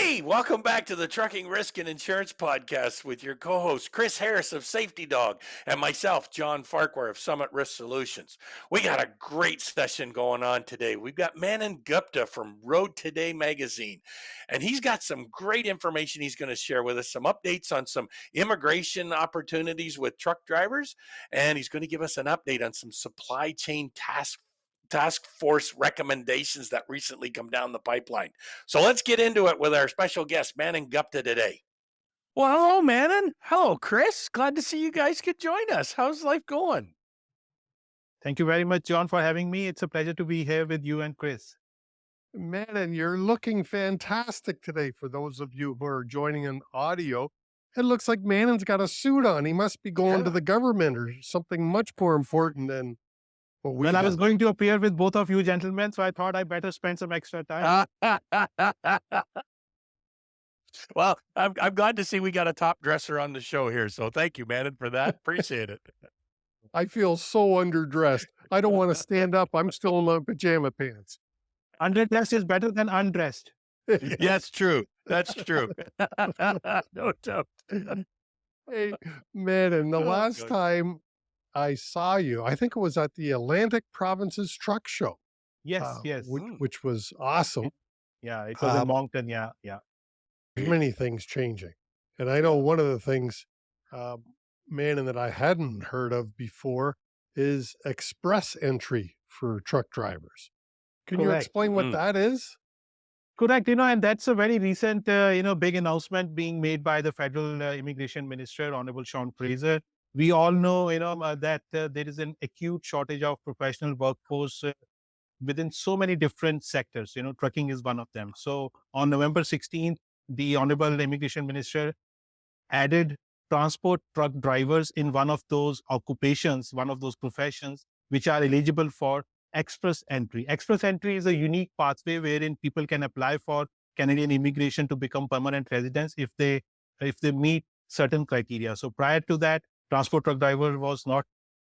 Hey, welcome back to the Trucking Risk and Insurance Podcast with your co-host Chris Harris of Safety Dog and myself, John Farquhar of Summit Risk Solutions. We got a great session going on today. We've got Manan Gupta from Road Today magazine, and he's got some great information he's going to share with us, some updates on some immigration opportunities with truck drivers, and he's going to give us an update on some supply chain task force recommendations that recently come down the pipeline. So let's get into it with our special guest, Manan Gupta, today. Well, hello, Manan. Hello, Chris. Glad to see you guys could join us. How's life going? Thank you very much, John, for having me. It's a pleasure to be here with you and Chris. Manan, you're looking fantastic today. For those of you who are joining in audio, it looks like Manon's got a suit on. He must be going to the government or something much more important than what we I was going to appear with both of you gentlemen, so I thought I better spend some extra time. Well, I'm glad to see we got a top dresser on the show here. So thank you, Manan, for that. Appreciate it. I feel so underdressed. I don't want to stand up. I'm still in my pajama pants. Underdressed is better than undressed. Yes, true. That's true. No doubt. Hey, Manan, the last time I saw you, I think it was at the Atlantic Provinces Truck Show. Yes, yes. Which was awesome. Yeah, it was in Moncton. Yeah. Many things changing. And I know one of the things, Manan, that I hadn't heard of before is express entry for truck drivers. Can you explain what that is? Correct. And that's a very recent, big announcement being made by the federal immigration minister, Honorable Sean Fraser. We all know, that there is an acute shortage of professional workforce within so many different sectors. Trucking is one of them. So on November 16th, the Honorable Immigration Minister added transport truck drivers in one of those occupations, one of those professions, which are eligible for express entry. Express entry is a unique pathway wherein people can apply for Canadian immigration to become permanent residents if they meet certain criteria. So prior to that, transport truck driver was not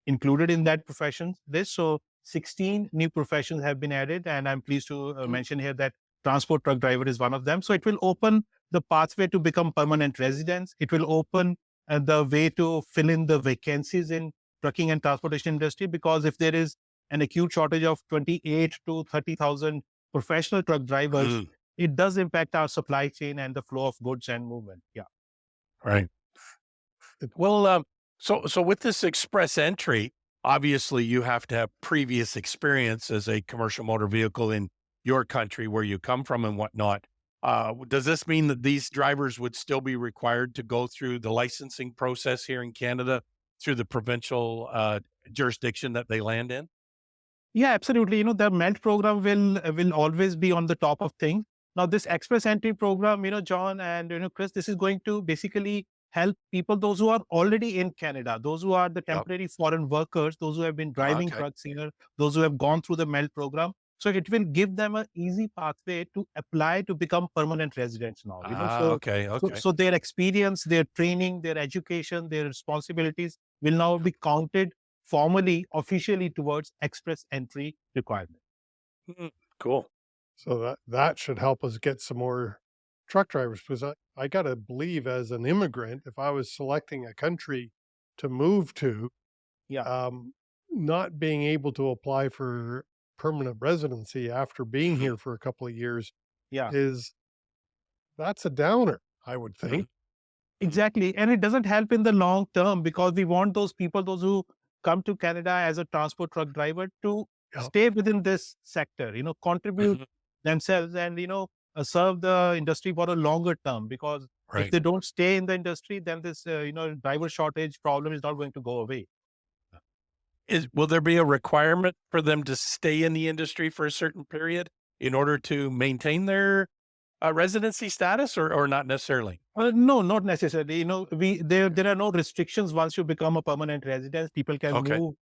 included in that profession list. So 16 new professions have been added, and I'm pleased to mention here that transport truck driver is one of them. So it will open the pathway to become permanent residents. It will open the way to fill in the vacancies in trucking and transportation industry, because if there is an acute shortage of 28 to 30,000 professional truck drivers, it does impact our supply chain and the flow of goods and movement. Yeah. Right. Well, so with this express entry, obviously you have to have previous experience as a commercial motor vehicle in your country where you come from and whatnot. Does this mean that these drivers would still be required to go through the licensing process here in Canada through the provincial jurisdiction that they land in? Yeah, absolutely. The MELT program will always be on the top of things. Now, this express entry program, John and Chris, this is going to basically help people, those who are already in Canada, those who are the temporary foreign workers, those who have been driving trucks here, those who have gone through the MELT program. So it will give them an easy pathway to apply to become permanent residents now. So their experience, their training, their education, their responsibilities will now be counted formally, officially towards express entry requirement. Cool. So that should help us get some more truck drivers, because I got to believe, as an immigrant, if I was selecting a country to move to, not being able to apply for permanent residency after being here for a couple of years, that's a downer, I would think. Exactly. And it doesn't help in the long term, because we want those people, those who come to Canada as a transport truck driver, to stay within this sector, contribute themselves and, serve the industry for a longer term, because if they don't stay in the industry, then this, driver shortage problem is not going to go away. Will there be a requirement for them to stay in the industry for a certain period in order to maintain their residency status, or not necessarily? No, not necessarily. There are no restrictions once you become a permanent resident. People can move,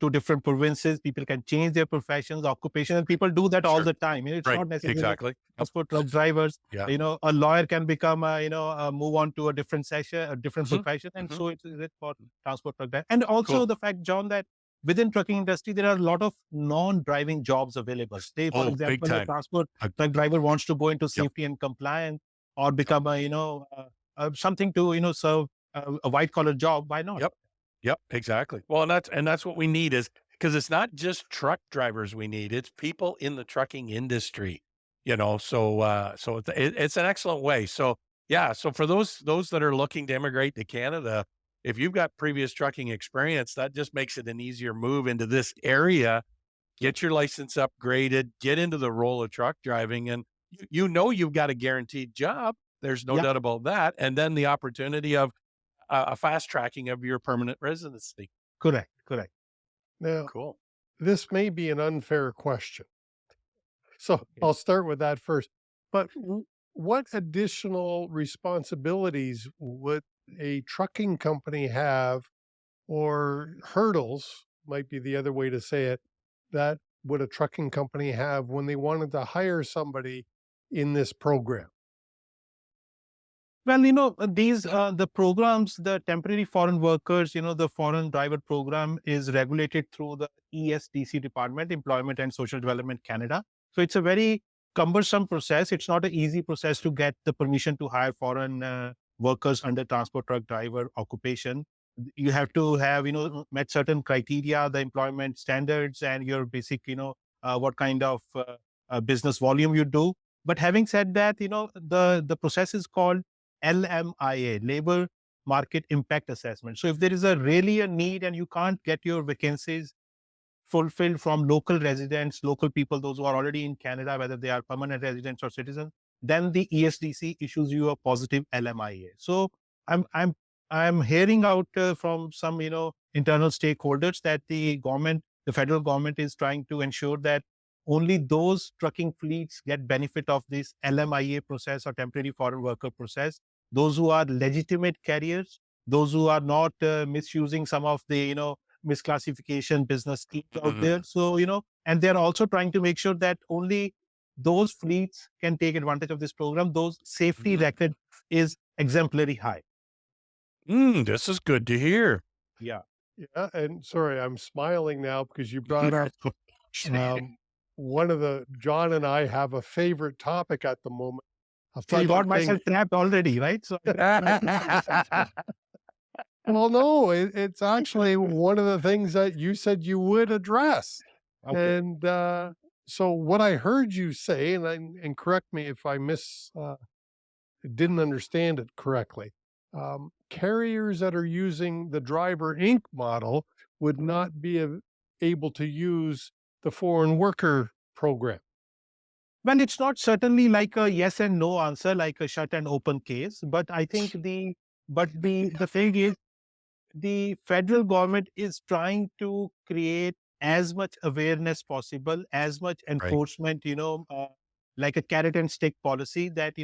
to different provinces. People can change their professions, occupations, and people do that all the time. It's not necessarily transport truck drivers. A lawyer can become, move on to a different section, a different profession, and so it's for transport truck driver. And also the fact, John, that within trucking industry, there are a lot of non-driving jobs available. Say, for example, a transport truck driver wants to go into safety and compliance, or become something to, serve a white collar job. Why not? Yep. Yep, exactly. Well, and that's what we need is because it's not just truck drivers we need, it's people in the trucking industry, so it's an excellent way. So, yeah, so for those that are looking to immigrate to Canada, if you've got previous trucking experience, that just makes it an easier move into this area. Get your license upgraded, get into the role of truck driving, and you've got a guaranteed job. There's no Yeah, doubt about that. And then the opportunity of a fast tracking of your permanent residency. correct, correct. Now, Cool. this may be an unfair question. So Okay. I'll start with that first. But what additional responsibilities would a trucking company have, or hurdles might be the other way to say it, that would a trucking company have when they wanted to hire somebody in this program? Well, these the programs, the temporary foreign workers, the foreign driver program is regulated through the ESDC department, Employment and Social Development Canada. So it's a very cumbersome process. It's not an easy process to get the permission to hire foreign workers under transport truck driver occupation. You have to have, met certain criteria, the employment standards, and your basic, what kind of business volume you do. But having said that, the process is called LMIA, Labor Market Impact Assessment. So if there is really a need and you can't get your vacancies fulfilled from local residents, local people, those who are already in Canada, whether they are permanent residents or citizens, then the ESDC issues you a positive LMIA. So I'm hearing out from some internal stakeholders that the federal government is trying to ensure that only those trucking fleets get benefit of this LMIA process or temporary foreign worker process. Those who are legitimate carriers, those who are not misusing some of the misclassification business schemes out there. So, and they're also trying to make sure that only those fleets can take advantage of this program. Those safety record is exemplary high. This is good to hear. Yeah. Yeah, and sorry, I'm smiling now because you brought up one of John and I have a favorite topic at the moment. So I got myself trapped already, right? So well, no, it's actually one of the things that you said you would address. okay. And so what I heard you say, and correct me if I didn't understand it correctly, carriers that are using the Driver Inc. model would not be able to use the foreign worker program. Well, it's not certainly like a yes and no answer, like a shut and open case. But I think the thing is, the federal government is trying to create as much awareness possible, as much Right. enforcement, like a carrot and stick policy that,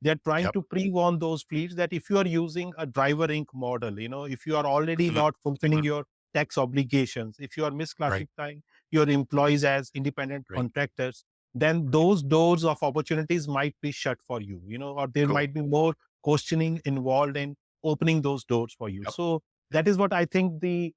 they're trying Yep. to pre-warn those fleets that if you are using a Driver Inc. model, if you are already not fulfilling your tax obligations, if you are misclassifying your employees as independent Right. contractors, then those doors of opportunities might be shut for you, or there Cool. might be more questioning involved in opening those doors for you. Yep. So that is what I think the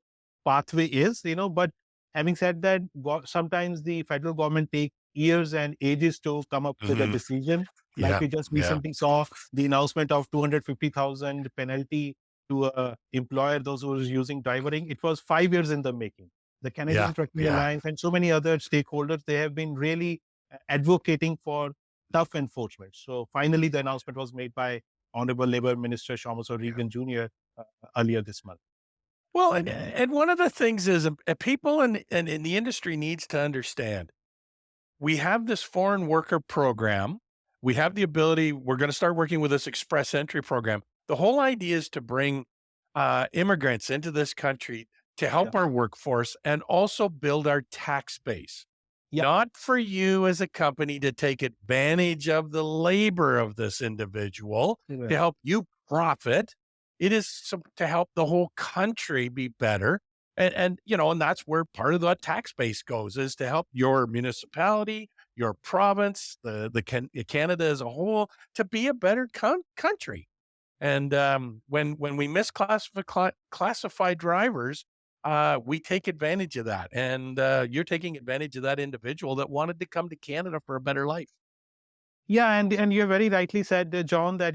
pathway is, but having said that, sometimes the federal government take years and ages to come up with a decision. Like Yeah. we just Yeah. recently saw the announcement of 250,000 penalty to employer those who was using Driver Inc. It was 5 years in the making. The Canadian Yeah. Trucking Yeah. Alliance and so many other stakeholders, they have been really advocating for tough enforcement. So finally, the announcement was made by Honorable Labor Minister Shamus O'Regan Jr. Earlier this month. Well, and one of the things is people in the industry needs to understand, we have this foreign worker program. We have the ability, we're going to start working with this express entry program. The whole idea is to bring immigrants into this country to help our workforce and also build our tax base. Yeah. Not for you as a company to take advantage of the labor of this individual to help you profit. It is to help the whole country be better. And that's where part of the tax base goes, is to help your municipality, your province, Canada as a whole, to be a better country. And when we classify drivers, we take advantage of that. And you're taking advantage of that individual that wanted to come to Canada for a better life. Yeah, and you have very rightly said, John, that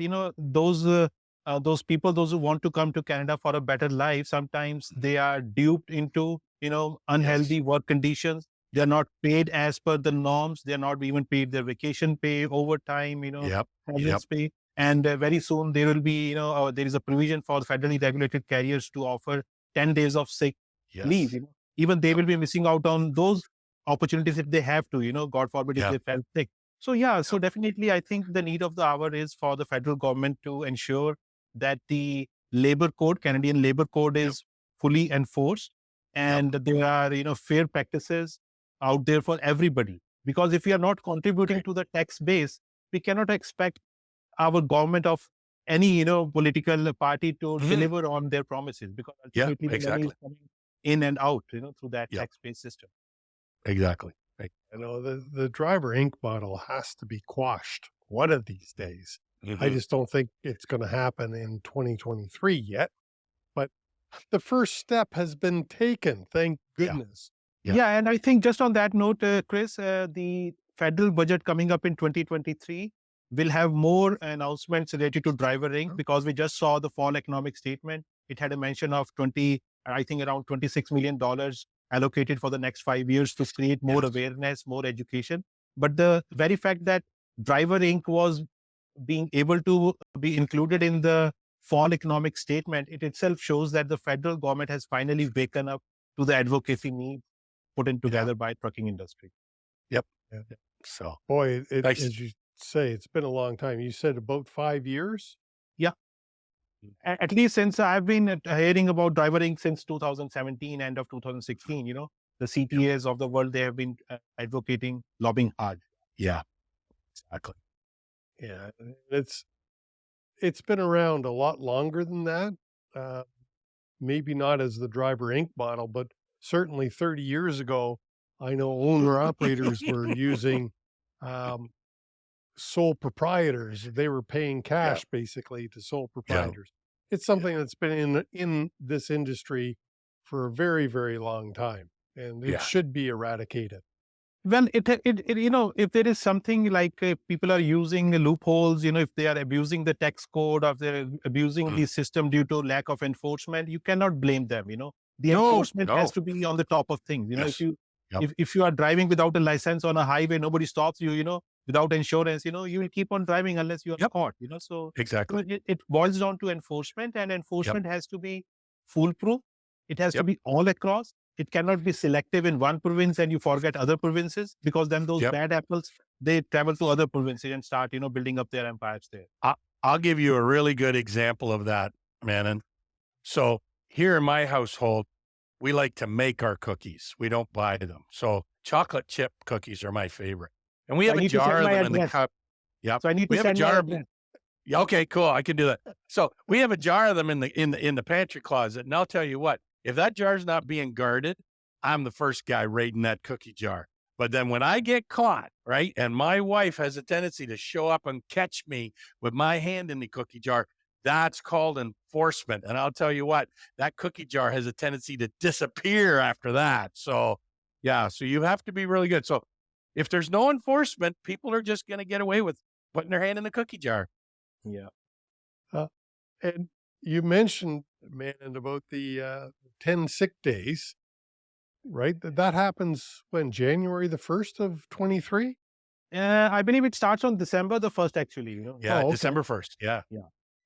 those people, those who want to come to Canada for a better life, sometimes they are duped into Yes. unhealthy work conditions. They are not paid as per the norms. They are not even paid their vacation pay, overtime, Yep. Yep. hazards pay, and very soon there will be there is a provision for the federally regulated carriers to offer 10 days of sick leave. Yes. Even they Yep. will be missing out on those opportunities if they have to. God forbid if Yeah. they fell sick. So yeah, so Yep. definitely I think the need of the hour is for the federal government to ensure that the labor code, Canadian labor code, Yep. is fully enforced, Yep. and there are fair practices out there for everybody. Because if we are not contributing Great. to the tax base, we cannot expect our government of any political party to Mhm. deliver on their promises, because Yeah, ultimately the money is exactly. coming in and out through that Yep. tax-based system. Exactly. Right. The driver Inc. model has to be quashed one of these days. I Mhm. just don't think it's going to happen in 2023 yet. But the first step has been taken. Thank Yeah. goodness. Yeah. Yeah, and I think just on that note, Chris, the federal budget coming up in 2023 will have more announcements related to driver Inc. because we just saw the fall economic statement. It had a mention of I think around $26 million allocated for the next 5 years to create more Yes. awareness, more education. But the very fact that driver Inc. was being able to be included in the fall economic statement, it itself shows that the federal government has finally waken up to the advocacy needs put in Yeah. together by trucking industry. Yep. Yeah. So Boy, nice. as you say, it's been a long time. You said about 5 years? Yeah. At least since I've been hearing about driver Inc. since 2017, end of 2016, the CTAs of the world, they have been advocating, lobbying hard. Yeah. Exactly. Yeah. It's been around a lot longer than that. Uh, maybe not as the driver Inc. model, but certainly 30 years ago, I know owner operators were using um, sole proprietors. They were paying Yeah. cash basically to sole Yeah. proprietors. It's something that's been in this industry for a very, very long time, and it Yeah. should be eradicated. Well, if there is something like if people are using loopholes, if they are abusing the tax code, or if they're abusing Mm. the system due to lack of enforcement, you cannot blame them. The No. enforcement has No. to be on the top of things. If Yes. you Yep. if you are driving without a license on a highway, nobody stops you. Without insurance, you will keep on driving unless you are Yep. caught. So Exactly. it boils down to enforcement, and Yep. enforcement has to be foolproof. It has to Yep. be all across. It cannot be selective in one province and you forget other provinces, because then those Yep. bad apples, they travel to other provinces and start, building up their empires there. I'll give you a really good example of that, Manan. So here in my household, we like to make our cookies. We don't buy them. So chocolate chip cookies are my favorite. And we So I have a need to jar send of my them in the address. cup. Yep. So I need We to have a send my jar of address. Yeah, okay, cool. I can do that. So we have a jar of them in the pantry closet, and I'll tell you what: if that jar's not being guarded, I'm the first guy raiding that cookie jar. But then when I get caught, right, and my wife has a tendency to show up and catch me with my hand in the cookie jar, that's called enforcement. And I'll tell you what: that cookie jar has a tendency to disappear after that. So, yeah, so you have to be really good. So, if there's no enforcement, people are just going to get away with putting their hand in the cookie jar. Yeah. Uh, and you mentioned, man, about the 10 sick days, right? That happens when January the 1st of 23? I believe it starts on December the 1st, actually. Yeah, Oh, okay. December 1st. Yeah.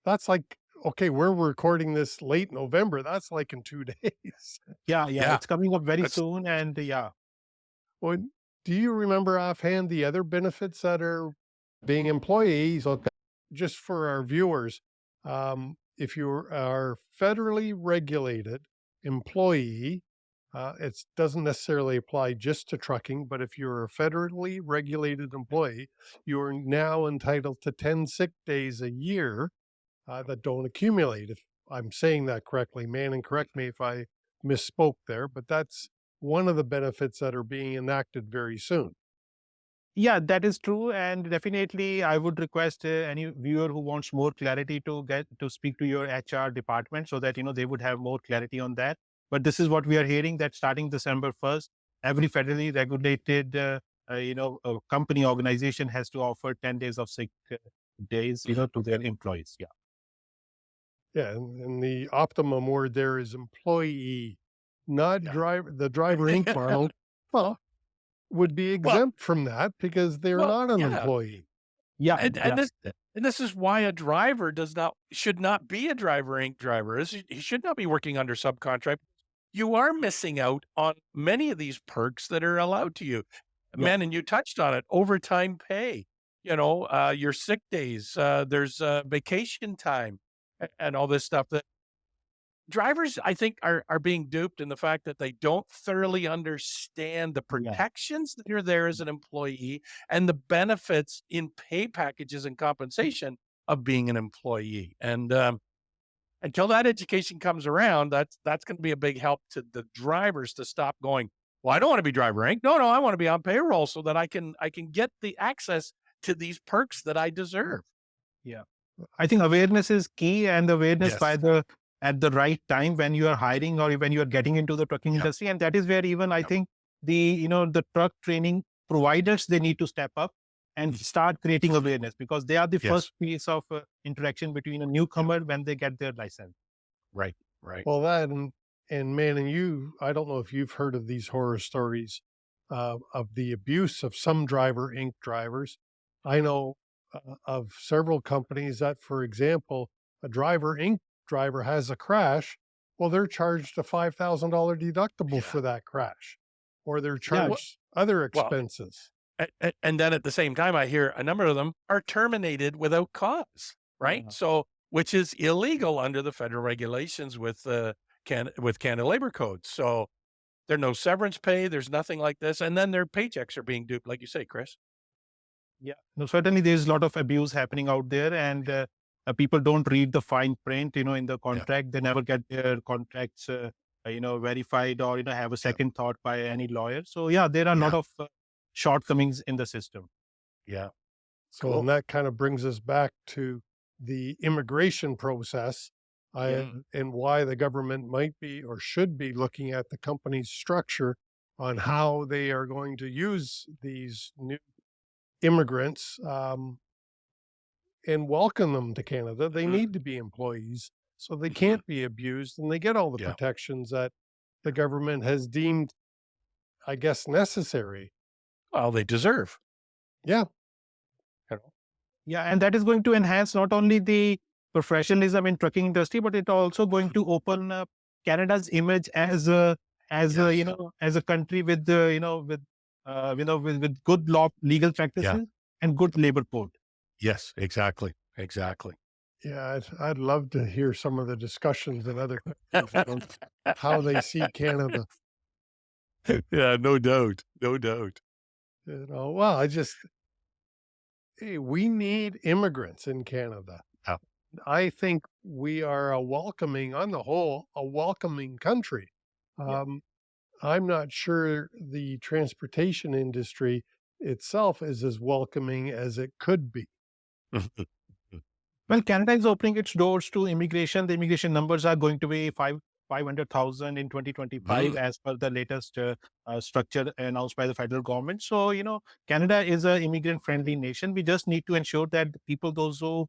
That's like, okay, we're recording this late November. That's like in 2 days. Yeah. Yeah. It's coming up very That's- soon. And yeah. Well, do you remember offhand the other benefits that are being employees? Okay, just for our viewers, if you are federally regulated employee, it doesn't necessarily apply just to trucking, but if you're a federally regulated employee, you are now entitled to 10 sick days a year that don't accumulate. If I'm saying that correctly, man, and correct me if I misspoke there, but that's one of the benefits that are being enacted very soon. Yeah, that is true. And definitely, I would request any viewer who wants more clarity to get to speak to your HR department so that, they would have more clarity on that. But this is what we are hearing, that starting December 1st, every federally regulated a company organization has to offer 10 days of sick days, to their employees. Yeah. Yeah, and the optimum word there is employee, not Yeah. driver. The Driver Inc. model, well, would be exempt from that because they're well, not an yeah. employee. Yeah. And this is why a driver should not be a Driver Inc. driver. He should not be working under subcontract. You are missing out on many of these perks that are allowed to you. Yeah. Man, and you touched on it, overtime pay, your sick days, there's vacation time and all this stuff that drivers, I think, are being duped in the fact that they don't thoroughly understand the protections that are there as an employee and the benefits in pay packages and compensation of being an employee. And until that education comes around, that's going to be a big help to the drivers to stop going, well, I don't want to be Driver Inc. No, I want to be on payroll so that I can get the access to these perks that I deserve. Yeah. I think awareness is key, and awareness Yes. at the right time when you are hiring or when you are getting into the trucking industry. And that is where even I think the truck training providers, they need to step up and start creating awareness, because they are the Yes. first piece of interaction between a newcomer when they get their license. Right. Well, that and man, and I don't know if you've heard of these horror stories of the abuse of some Driver Inc. drivers. I know of several companies that, for example, a Driver Inc. driver has a crash. Well, they're charged a $5,000 deductible for that crash, or they're charged other expenses. And then at the same time, I hear a number of them are terminated without cause, right? Yeah. So, which is illegal under the federal regulations with Canada Labor Code. So there's no severance pay. There's nothing like this. And then their paychecks are being duped, like you say, Chris. Yeah, no, certainly there's a lot of abuse happening out there, and people don't read the fine print, in the contract. They never get their contracts, verified or, have a second thought by any lawyer. So yeah, there are a lot of shortcomings in the system. Yeah. So and that kind of brings us back to the immigration process and why the government might be or should be looking at the company's structure on how they are going to use these new immigrants and welcome them to Canada. They need to be employees, so they can't be abused, and they get all the protections that the government has deemed, I guess, necessary. Well, they deserve. Yeah. Yeah, and that is going to enhance not only the professionalism in trucking industry, but it also going to open up Canada's image as a country with with good legal practices and good labor code. Yes, exactly. Yeah, I'd love to hear some of the discussions in other countries on how they see Canada. Yeah, no doubt. Well, we need immigrants in Canada. Yeah. I think we are on the whole, a welcoming country. I'm not sure the transportation industry itself is as welcoming as it could be. Well, Canada is opening its doors to immigration. The immigration numbers are going to be 500,000 in 2025 as per the latest structure announced by the federal government. So, Canada is an immigrant-friendly nation. We just need to ensure that those who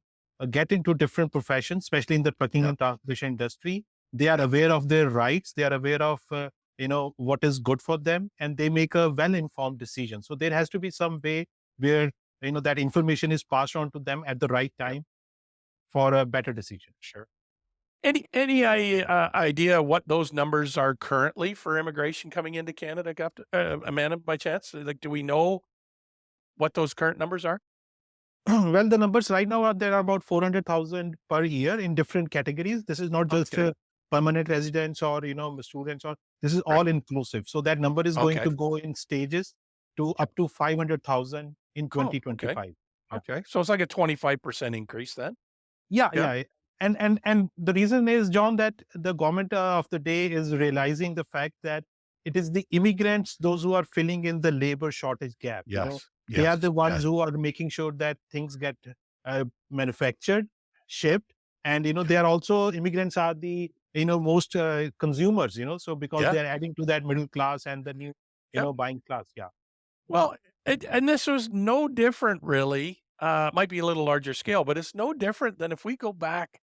get into different professions, especially in the trucking and transportation industry, they are aware of their rights. They are aware of, what is good for them, and they make a well-informed decision. So there has to be some way where, that information is passed on to them at the right time for a better decision. Sure. Any idea what those numbers are currently for immigration coming into Canada, Amanda, by chance? Like, do we know what those current numbers are? Well, the numbers right now there are about 400,000 per year in different categories. This is not just permanent residents or, students, or this is all inclusive. So that number is going to go in stages to up to 500,000 in 2025. Okay. So it's like a 25% increase then? Yeah. And the reason is, John, that the government of the day is realizing the fact that it is the immigrants, those who are filling in the labor shortage gap. They are the ones who are making sure that things get manufactured, shipped, and they are also, immigrants are the most consumers. So because they are adding to that middle class and the new buying class. Well, And this was no different, really. Might be a little larger scale, but it's no different than if we go back,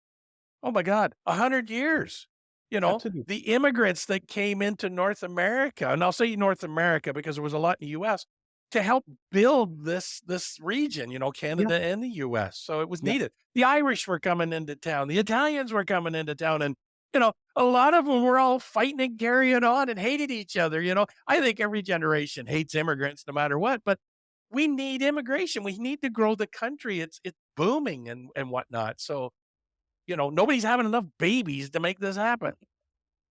oh my God, 100 years. Absolutely. The immigrants that came into North America, and I'll say North America because there was a lot in the US, to help build this region, Yeah. Canada and the US. So it was Yeah. needed. The Irish were coming into town, the Italians were coming into town, and a lot of them were all fighting and carrying on and hated each other. I think every generation hates immigrants no matter what, but we need immigration. We need to grow the country. It's booming and whatnot. So, nobody's having enough babies to make this happen.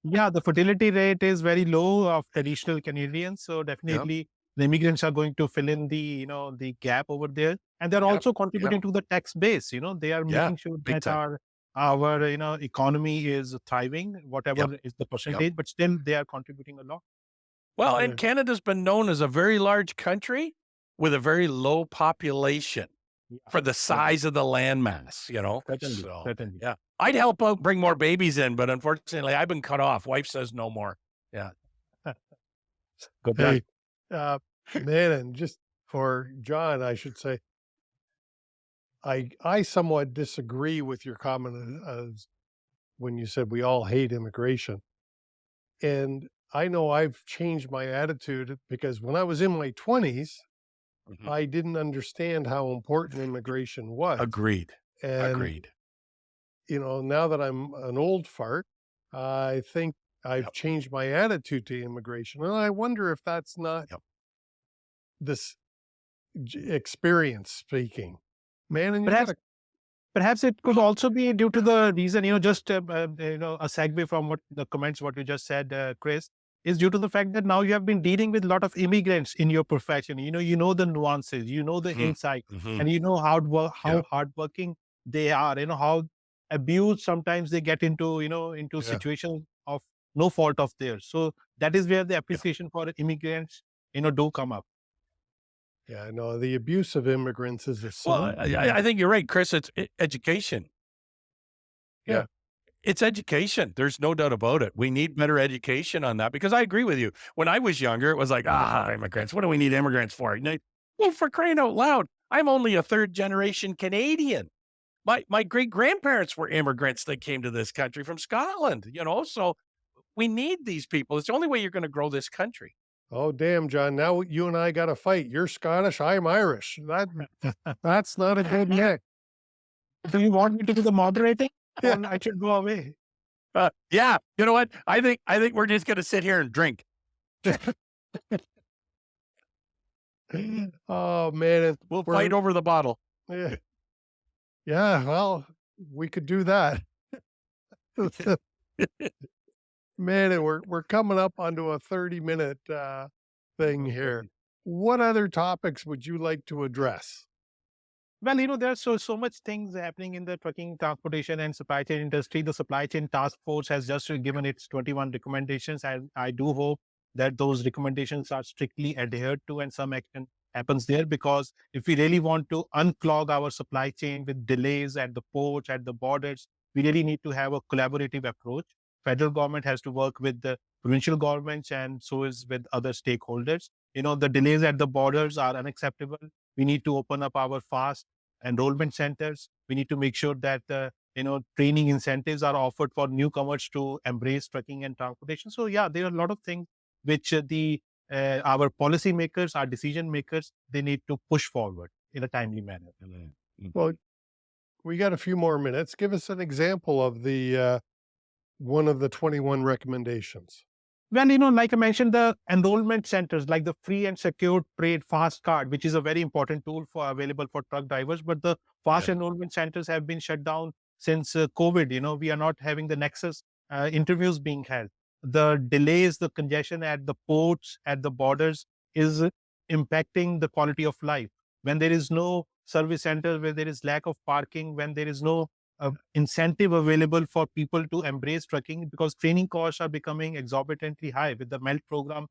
Yeah, the fertility rate is very low of traditional Canadians. So Yep. definitely the immigrants are going to fill in the gap over there. And they're Yep. also contributing to the tax base. They are Yeah, making sure big that time. our economy is thriving, whatever Yep. is the percentage, but still they are contributing a lot. Well, Yeah. and Canada's been known as a very large country with a very low population Yeah, for the size of the landmass, certainly, So, certainly. yeah. I'd help out bring more babies in, but unfortunately, I've been cut off. Wife says no more. Yeah. Good luck. Hey, Manan, just for John, I should say, I somewhat disagree with your comment as when you said we all hate immigration. And I know I've changed my attitude because when I was in my 20s, Mhm. I didn't understand how important immigration was. Agreed. And, Agreed. Now that I'm an old fart, I think I've Yep. changed my attitude to immigration. And I wonder if that's not Yep. this experience speaking. Manan, you got Perhaps Perhaps it could also be due to the reason, just a segue from what the comments, what you just said, Chris, is due to the fact that now you have been dealing with a lot of immigrants in your profession. You know the nuances, you know the Mhm. insight, Mhm. and you know how Yep. hardworking they are. How abused sometimes they get into Yeah. situations of no fault of theirs. So that is where the Yeah. appreciation for immigrants, do come up. Yeah, no, the abuse of immigrants is a Well, I think you're right, Chris. It's education. Yeah. It's education. There's no doubt about it. We need better education on that because I agree with you. When I was younger, it was like, immigrants. What do we need immigrants for? Well, for crying out loud, I'm only a third generation Canadian. My great grandparents were immigrants that came to this country from Scotland, so we need these people. It's the only way you're going to grow this country. Oh, damn, John. Now you and I got to fight. You're Scottish. I'm Irish. That's not a good mix. Do you want me to do the moderating? Yeah. Or I should go away. Yeah. You know what? I think we're just going to sit here and drink. Oh, man. We'll fight over the bottle. Yeah. Yeah, well, we could do that. Man, and we're coming up onto a 30-minute thing here. What other topics would you like to address? Well, there's so much things happening in the trucking, transportation, and supply chain industry. The supply chain task force has just given its 21 recommendations, and I do hope that those recommendations are strictly adhered to and some action happens there. Because if we really want to unclog our supply chain with delays at the ports, at the borders, we really need to have a collaborative approach. Federal government has to work with the provincial governments, and so is with other stakeholders. The delays at the borders are unacceptable. We need to open up our fast enrollment centers. We need to make sure that training incentives are offered for newcomers to embrace trucking and transportation. So yeah, there are a lot of things which our policymakers, our decision makers, they need to push forward in a timely manner. Well, we got a few more minutes. Give us an example of the one of the 21 recommendations. Well, like I mentioned, the enrollment centers like the free and secure trade fast card, which is a very important tool available for truck drivers. But the fast enrollment centers have been shut down since COVID. We are not having the nexus interviews being held. The delays, the congestion at the ports, at the borders is impacting the quality of life. When there is no service center, where there is lack of parking, when there is no incentive available for people to embrace trucking, because training costs are becoming exorbitantly high with the MELT program.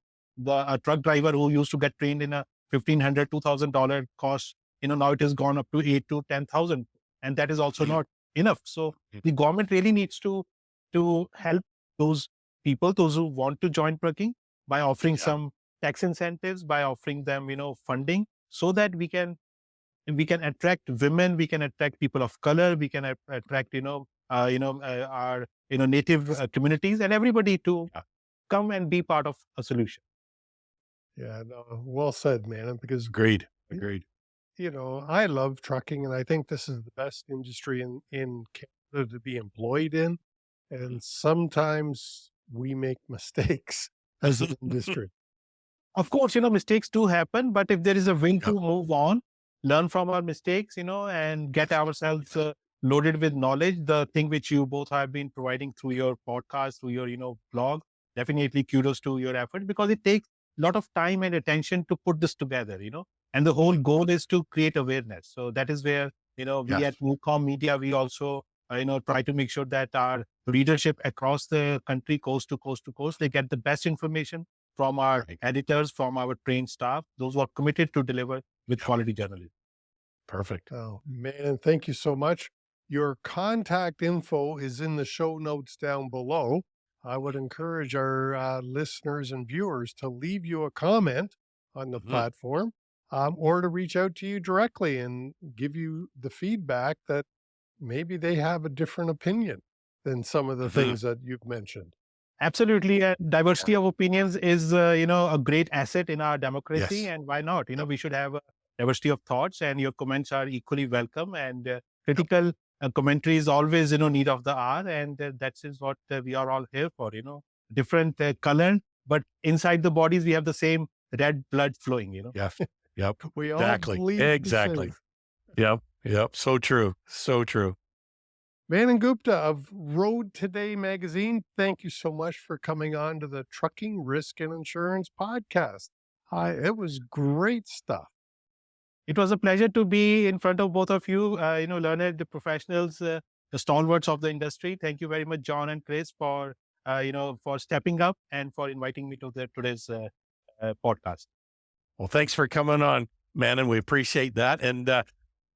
A truck driver who used to get trained in a $1,500, $2,000 cost, now it has gone up to $8,000 to $10,000, and that is also not enough. So the government really needs to help those people, those who want to join trucking, by offering some tax incentives, by offering them, funding, so that we can attract women, we can attract people of color, we can attract, our, native communities, and everybody to come and be part of a solution. Yeah, no, well said, man. Because Agreed. y- Agreed. I love trucking, and I think this is the best industry in Canada to be employed in. And sometimes we make mistakes as an industry. Of course, mistakes do happen, but if there is a will Yep. to move on, learn from our mistakes, and get ourselves loaded with knowledge, the thing which you both have been providing through your podcast, through your, blog, definitely kudos to your effort, because it takes a lot of time and attention to put this together, and the whole goal is to create awareness. So that is where, we Yes. at MoveCom Media, we also, try to make sure that our readership across the country, coast to coast to coast, they get the best information from our Right. editors, from our trained staff, those who are committed to deliver with quality journalism. Perfect. Oh, man, thank you so much. Your contact info is in the show notes down below. I would encourage our listeners and viewers to leave you a comment on the Mhm. platform, or to reach out to you directly and give you the feedback that maybe they have a different opinion than some of the Mhm. things that you've mentioned. Absolutely. Diversity of opinions is, a great asset in our democracy. Yes. And why not? Yep. We should have a diversity of thoughts, and your comments are equally welcome. And critical commentary is always, need of the hour. And that is what we are all here for, different color, but inside the bodies, we have the same red blood flowing, Yep. Yep. We all Exactly. believe the Exactly. same. Yep. Yep. So true. So true. Manan Gupta of Road Today magazine, thank you so much for coming on to the Trucking Risk and Insurance podcast. It was great stuff. It was a pleasure to be in front of both of you, learned professionals, the stalwarts of the industry. Thank you very much, John and Chris, for, for stepping up and for inviting me to today's podcast. Well, thanks for coming on, Manan. We appreciate that. And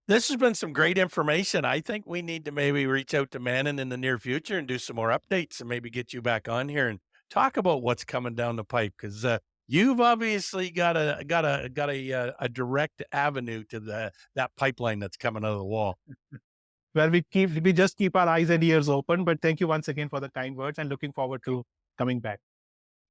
this has been some great information. I think we need to maybe reach out to Manan in the near future and do some more updates, and maybe get you back on here and talk about what's coming down the pipe, because you've obviously got a direct avenue to that pipeline that's coming out of the wall. Well, we just keep our eyes and ears open. But thank you once again for the kind words, and looking forward to coming back.